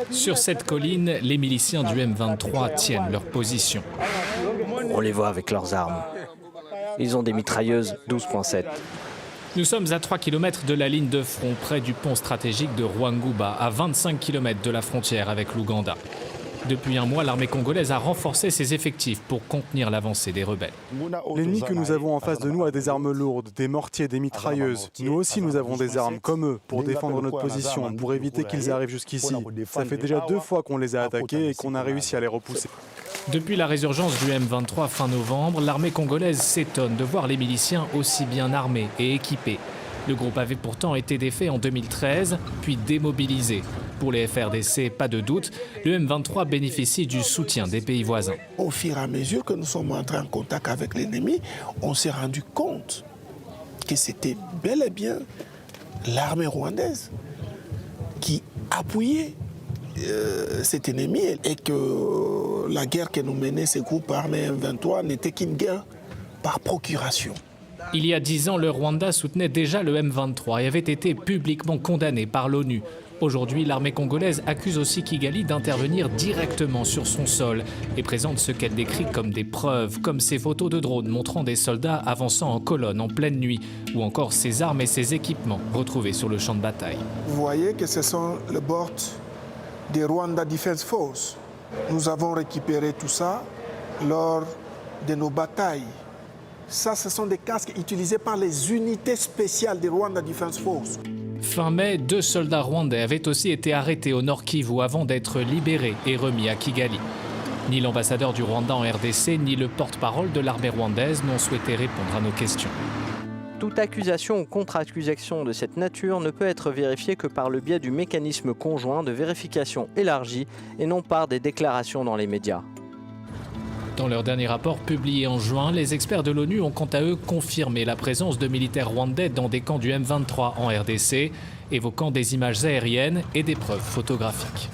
Sur cette colline, les miliciens du M23 tiennent leur position. On les voit avec leurs armes. Ils ont des mitrailleuses 12.7. Nous sommes à 3 km de la ligne de front, près du pont stratégique de Rwanguba, à 25 km de la frontière avec l'Ouganda. Depuis un mois, l'armée congolaise a renforcé ses effectifs pour contenir l'avancée des rebelles. L'ennemi que nous avons en face de nous a des armes lourdes, des mortiers, des mitrailleuses. Nous aussi, nous avons des armes, comme eux, pour défendre notre position, pour éviter qu'ils arrivent jusqu'ici. Ça fait déjà 2 fois qu'on les a attaqués et qu'on a réussi à les repousser. Depuis la résurgence du M23 fin novembre, l'armée congolaise s'étonne de voir les miliciens aussi bien armés et équipés. Le groupe avait pourtant été défait en 2013, puis démobilisé. Pour les FRDC, pas de doute, le M23 bénéficie du soutien des pays voisins. Au fur et à mesure que nous sommes entrés en contact avec l'ennemi, on s'est rendu compte que c'était bel et bien l'armée rwandaise qui appuyait cet ennemi et que la guerre que nous menait ces groupes armés M23 n'était qu'une guerre par procuration. Il y a 10 ans, le Rwanda soutenait déjà le M23 et avait été publiquement condamné par l'ONU. Aujourd'hui, l'armée congolaise accuse aussi Kigali d'intervenir directement sur son sol et présente ce qu'elle décrit comme des preuves, comme ces photos de drones montrant des soldats avançant en colonne en pleine nuit, ou encore ses armes et ses équipements retrouvés sur le champ de bataille. Vous voyez que ce sont les bords des Rwanda Defense Force. Nous avons récupéré tout ça lors de nos batailles. Ça, ce sont des casques utilisés par les unités spéciales des Rwanda Defense Force. Fin mai, 2 soldats rwandais avaient aussi été arrêtés au Nord Kivu avant d'être libérés et remis à Kigali. Ni l'ambassadeur du Rwanda en RDC, ni le porte-parole de l'armée rwandaise n'ont souhaité répondre à nos questions. Toute accusation ou contre-accusation de cette nature ne peut être vérifiée que par le biais du mécanisme conjoint de vérification élargi et non par des déclarations dans les médias. Dans leur dernier rapport publié en juin, les experts de l'ONU ont quant à eux confirmé la présence de militaires rwandais dans des camps du M23 en RDC, évoquant des images aériennes et des preuves photographiques.